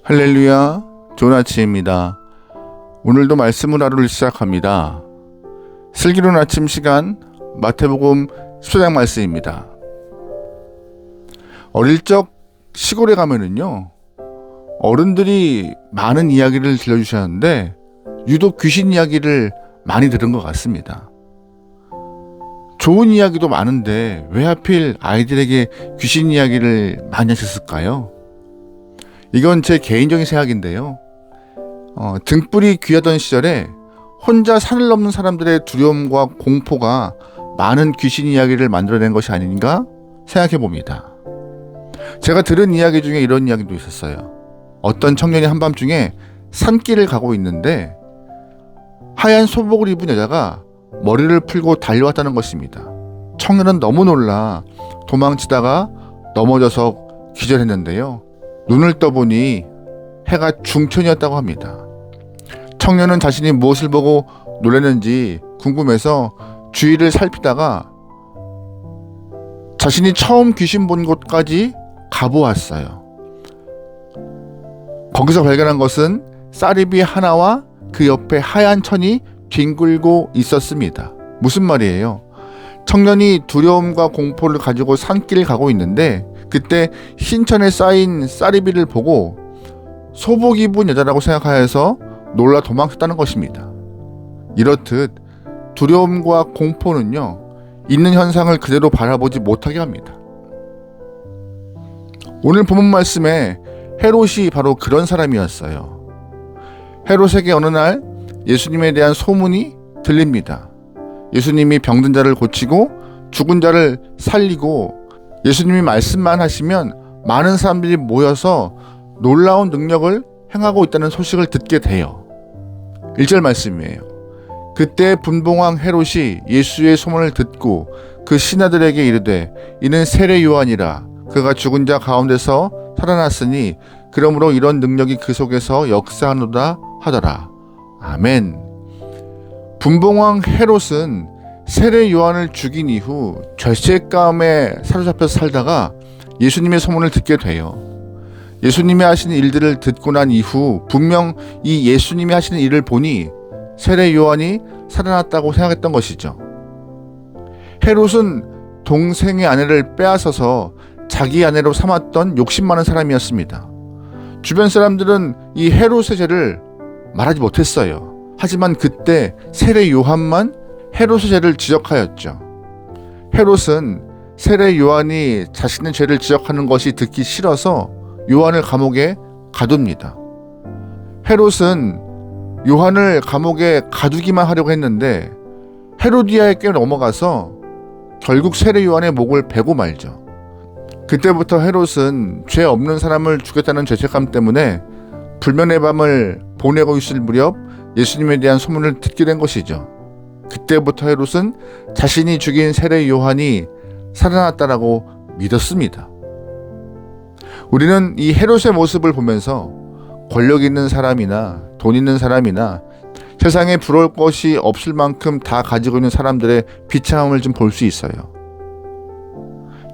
할렐루야, 좋은 아침입니다. 오늘도 말씀을 하루를 시작합니다. 슬기로운 아침 시간 마태복음 14장 말씀입니다. 어릴 적 시골에 가면은요, 어른들이 많은 이야기를 들려주셨는데 유독 귀신 이야기를 많이 들은 것 같습니다. 좋은 이야기도 많은데 왜 하필 아이들에게 귀신 이야기를 많이 하셨을까요? 이건 제 개인적인 생각인데요. 등불이 귀하던 시절에 혼자 산을 넘는 사람들의 두려움과 공포가 많은 귀신 이야기를 만들어낸 것이 아닌가 생각해 봅니다. 제가 들은 이야기 중에 이런 이야기도 있었어요. 어떤 청년이 한밤중에 산길을 가고 있는데 하얀 소복을 입은 여자가 머리를 풀고 달려왔다는 것입니다. 청년은 너무 놀라 도망치다가 넘어져서 기절했는데요. 눈을 떠보니 해가 중천이었다고 합니다. 청년은 자신이 무엇을 보고 놀랐는지 궁금해서 주위를 살피다가 자신이 처음 귀신 본 곳까지 가보았어요. 거기서 발견한 것은 쌀입이 하나와 그 옆에 하얀 천이 뒹굴고 있었습니다. 무슨 말이에요? 청년이 두려움과 공포를 가지고 산길을 가고 있는데 그때 흰천에 쌓인 쌀이비를 보고 소복 입은 여자라고 생각하여서 놀라 도망쳤다는 것입니다. 이렇듯 두려움과 공포는요, 있는 현상을 그대로 바라보지 못하게 합니다. 오늘 본문 말씀에 헤롯이 바로 그런 사람이었어요. 헤롯에게 어느 날 예수님에 대한 소문이 들립니다. 예수님이 병든 자를 고치고 죽은 자를 살리고 예수님이 말씀만 하시면 많은 사람들이 모여서 놀라운 능력을 행하고 있다는 소식을 듣게 돼요. 1절 말씀이에요. 그때 분봉왕 헤롯이 예수의 소문을 듣고 그 신하들에게 이르되 이는 세례 요한이라 그가 죽은 자 가운데서 살아났으니 그러므로 이런 능력이 그 속에서 역사하노라 하더라. 아멘. 분봉왕 헤롯은 세례 요한을 죽인 이후 죄책감에 사로잡혀서 살다가 예수님의 소문을 듣게 돼요. 예수님이 하시는 일들을 듣고 난 이후 분명 이 예수님이 하시는 일을 보니 세례 요한이 살아났다고 생각했던 것이죠. 헤롯은 동생의 아내를 빼앗아서 자기 아내로 삼았던 욕심 많은 사람이었습니다. 주변 사람들은 이 헤롯의 죄를 말하지 못했어요. 하지만 그때 세례 요한만 헤롯의 죄를 지적하였죠. 헤롯은 세례 요한이 자신의 죄를 지적하는 것이 듣기 싫어서 요한을 감옥에 가둡니다. 헤롯은 요한을 감옥에 가두기만 하려고 했는데 헤로디아의 꾀에 넘어가서 결국 세례 요한의 목을 베고 말죠. 그때부터 헤롯은 죄 없는 사람을 죽였다는 죄책감 때문에 불면의 밤을 보내고 있을 무렵 예수님에 대한 소문을 듣게 된 것이죠. 그때부터 헤롯은 자신이 죽인 세례 요한이 살아났다라고 믿었습니다. 우리는 이 헤롯의 모습을 보면서 권력 있는 사람이나 돈 있는 사람이나 세상에 부러울 것이 없을 만큼 다 가지고 있는 사람들의 비참함을 좀 볼 수 있어요.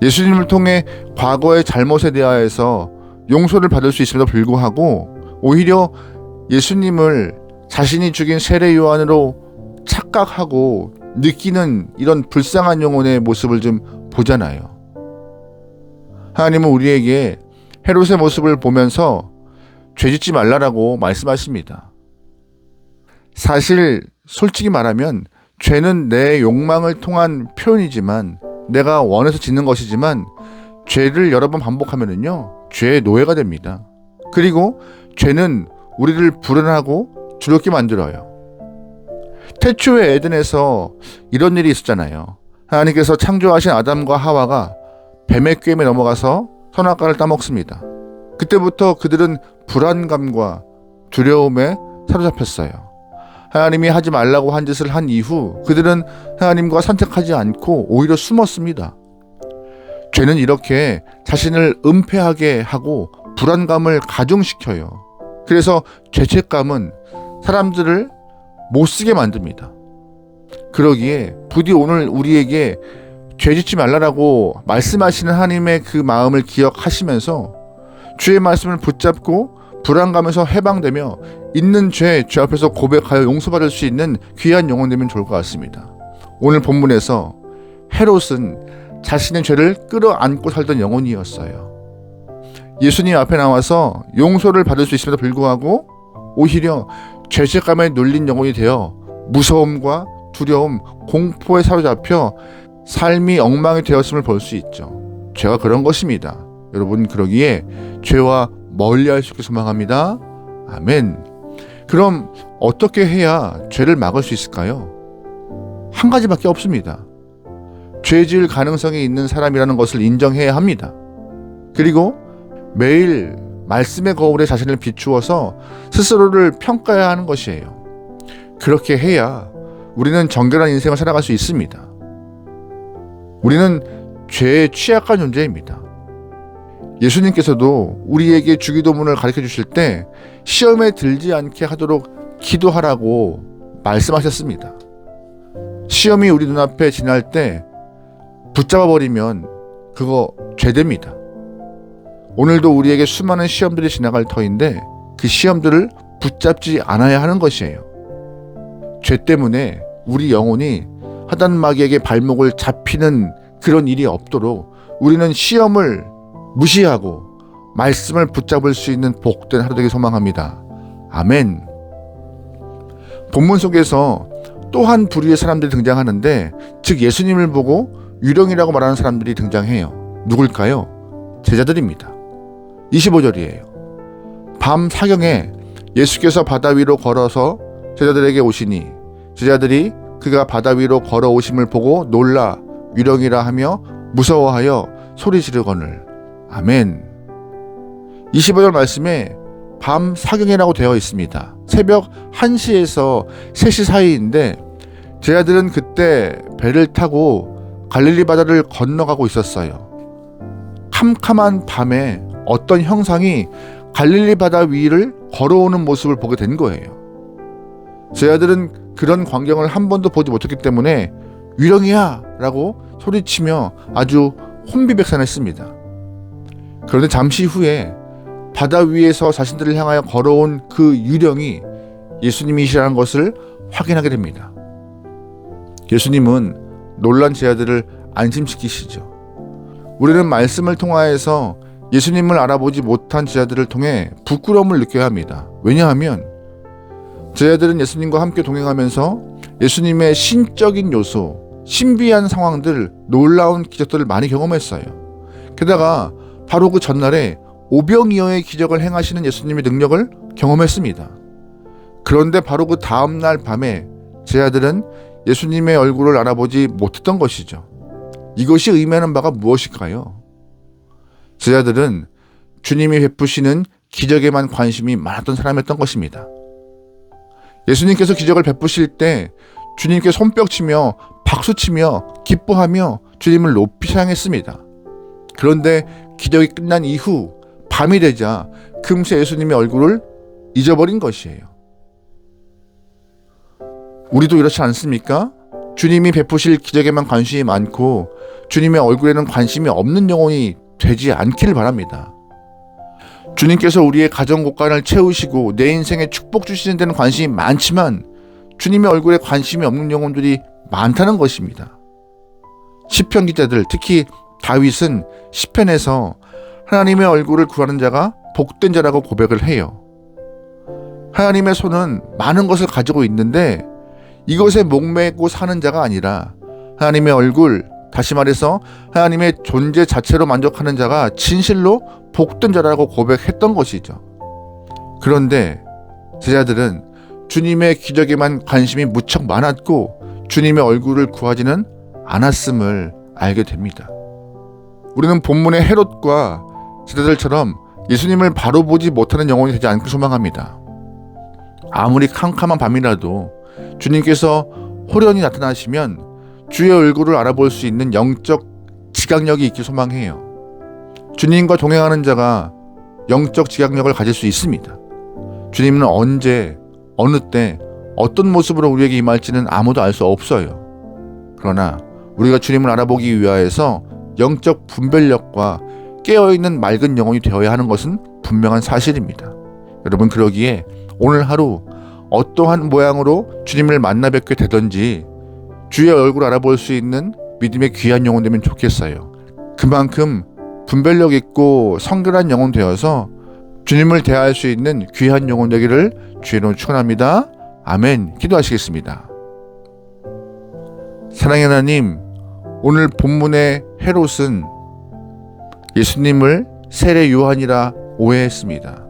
예수님을 통해 과거의 잘못에 대하여서 용서를 받을 수 있음에도 불구하고 오히려 예수님을 자신이 죽인 세례 요한으로 착각하고 느끼는 이런 불쌍한 영혼의 모습을 좀 보잖아요. 하나님은 우리에게 헤롯의 모습을 보면서 죄짓지 말라라고 말씀하십니다. 사실 솔직히 말하면 죄는 내 욕망을 통한 표현이지만 내가 원해서 짓는 것이지만 죄를 여러 번 반복하면은요, 죄의 노예가 됩니다. 그리고 죄는 우리를 불안하고 두렵게 만들어요. 태초의 에덴에서 이런 일이 있었잖아요. 하나님께서 창조하신 아담과 하와가 뱀의 꾀임에 넘어가서 선악과를 따먹습니다. 그때부터 그들은 불안감과 두려움에 사로잡혔어요. 하나님이 하지 말라고 한 짓을 한 이후 그들은 하나님과 선택하지 않고 오히려 숨었습니다. 죄는 이렇게 자신을 은폐하게 하고 불안감을 가중시켜요. 그래서 죄책감은 사람들을 못쓰게 만듭니다. 그러기에 부디 오늘 우리에게 죄짓지 말라라고 말씀하시는 하나님의 그 마음을 기억하시면서 주의 말씀을 붙잡고 불안감에서 해방되며 있는 죄 앞에서 고백하여 용서받을 수 있는 귀한 영혼 되면 좋을 것 같습니다. 오늘 본문에서 헤롯은 자신의 죄를 끌어안고 살던 영혼이었어요. 예수님 앞에 나와서 용서를 받을 수 있음에도 불구하고 오히려 죄책감에 눌린 영혼이 되어 무서움과 두려움, 공포에 사로잡혀 삶이 엉망이 되었음을 볼 수 있죠. 죄가 그런 것입니다. 여러분, 그러기에 죄와 멀리할 수 있게 소망합니다. 아멘. 그럼 어떻게 해야 죄를 막을 수 있을까요? 한 가지밖에 없습니다. 죄 지을 가능성이 있는 사람이라는 것을 인정해야 합니다. 그리고 매일 말씀의 거울에 자신을 비추어서 스스로를 평가해야 하는 것이에요. 그렇게 해야 우리는 정결한 인생을 살아갈 수 있습니다. 우리는 죄에 취약한 존재입니다. 예수님께서도 우리에게 주기도문을 가르쳐 주실 때 시험에 들지 않게 하도록 기도하라고 말씀하셨습니다. 시험이 우리 눈앞에 지날 때 붙잡아 버리면 그거 죄됩니다. 오늘도 우리에게 수많은 시험들이 지나갈 터인데 그 시험들을 붙잡지 않아야 하는 것이에요. 죄 때문에 우리 영혼이 사단마귀에게 발목을 잡히는 그런 일이 없도록 우리는 시험을 무시하고 말씀을 붙잡을 수 있는 복된 하루 되길 소망합니다. 아멘. 본문 속에서 또 한 부류의 사람들이 등장하는데, 즉 예수님을 보고 유령이라고 말하는 사람들이 등장해요. 누굴까요? 제자들입니다. 25절이에요. 밤 사경에 예수께서 바다 위로 걸어서 제자들에게 오시니 제자들이 그가 바다 위로 걸어오심을 보고 놀라 유령이라 하며 무서워하여 소리 지르거늘. 아멘. 25절 말씀에 밤 사경이라고 되어 있습니다. 새벽 1시에서 3시 사이인데 제자들은 그때 배를 타고 갈릴리 바다를 건너가고 있었어요. 캄캄한 밤에 어떤 형상이 갈릴리 바다 위를 걸어오는 모습을 보게 된 거예요. 제자들은 그런 광경을 한 번도 보지 못했기 때문에 유령이야! 라고 소리치며 아주 혼비백산했습니다. 그런데 잠시 후에 바다 위에서 자신들을 향하여 걸어온 그 유령이 예수님이시라는 것을 확인하게 됩니다. 예수님은 놀란 제자들을 안심시키시죠. 우리는 말씀을 통하여서 예수님을 알아보지 못한 제자들을 통해 부끄러움을 느껴야 합니다. 왜냐하면 제자들은 예수님과 함께 동행하면서 예수님의 신적인 요소, 신비한 상황들, 놀라운 기적들을 많이 경험했어요. 게다가 바로 그 전날에 오병이어의 기적을 행하시는 예수님의 능력을 경험했습니다. 그런데 바로 그 다음날 밤에 제자들은 예수님의 얼굴을 알아보지 못했던 것이죠. 이것이 의미하는 바가 무엇일까요? 제자들은 주님이 베푸시는 기적에만 관심이 많았던 사람이었던 것입니다. 예수님께서 기적을 베푸실 때 주님께 손뼉치며 박수치며 기뻐하며 주님을 높이 찬양했습니다. 그런데 기적이 끝난 이후 밤이 되자 금세 예수님의 얼굴을 잊어버린 것이에요. 우리도 이렇지 않습니까? 주님이 베푸실 기적에만 관심이 많고 주님의 얼굴에는 관심이 없는 영혼이 되지 않기를 바랍니다. 주님께서 우리의 가정 곳간을 채우시고 내 인생에 축복 주시는 데는 관심이 많지만 주님의 얼굴에 관심이 없는 영혼들이 많다는 것입니다. 시편 기자들, 특히 다윗은 시편에서 하나님의 얼굴을 구하는 자가 복된 자라고 고백을 해요. 하나님의 손은 많은 것을 가지고 있는데 이것에 목매고 사는 자가 아니라 하나님의 얼굴, 다시 말해서 하나님의 존재 자체로 만족하는 자가 진실로 복된 자라고 고백했던 것이죠. 그런데 제자들은 주님의 기적에만 관심이 무척 많았고 주님의 얼굴을 구하지는 않았음을 알게 됩니다. 우리는 본문의 헤롯과 제자들처럼 예수님을 바로 보지 못하는 영혼이 되지 않길 소망합니다. 아무리 캄캄한 밤이라도 주님께서 호련히 나타나시면 주의 얼굴을 알아볼 수 있는 영적 지각력이 있길 소망해요. 주님과 동행하는 자가 영적 지각력을 가질 수 있습니다. 주님은 언제, 어느 때, 어떤 모습으로 우리에게 임할지는 아무도 알 수 없어요. 그러나 우리가 주님을 알아보기 위하여서 영적 분별력과 깨어있는 맑은 영혼이 되어야 하는 것은 분명한 사실입니다. 여러분, 그러기에 오늘 하루 어떠한 모양으로 주님을 만나 뵙게 되든지 주의 얼굴 알아볼 수 있는 믿음의 귀한 영혼 되면 좋겠어요. 그만큼 분별력 있고 성결한 영혼 되어서 주님을 대할 수 있는 귀한 영혼 되기를 주의 이름으로 축원합니다. 아멘. 기도하시겠습니다. 사랑의 하나님, 오늘 본문의 헤롯은 예수님을 세례 요한이라 오해했습니다.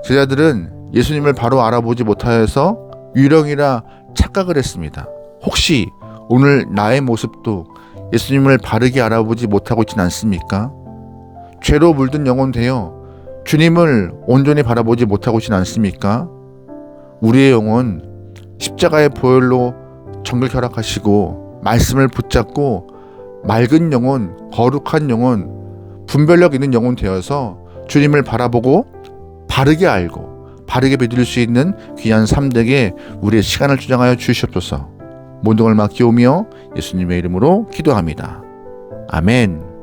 제자들은 예수님을 바로 알아보지 못하여서 유령이라 착각을 했습니다. 혹시 오늘 나의 모습도 예수님을 바르게 알아보지 못하고 있지는 않습니까? 죄로 물든 영혼 되어 주님을 온전히 바라보지 못하고 있지는 않습니까? 우리의 영혼 십자가의 보혈로 정결 허락하시고 말씀을 붙잡고 맑은 영혼, 거룩한 영혼, 분별력 있는 영혼 되어서 주님을 바라보고 바르게 알고 바르게 믿을 수 있는 귀한 삶 되게 우리의 시간을 주장하여 주시옵소서. 모든 걸 맡기오며 예수님의 이름으로 기도합니다. 아멘.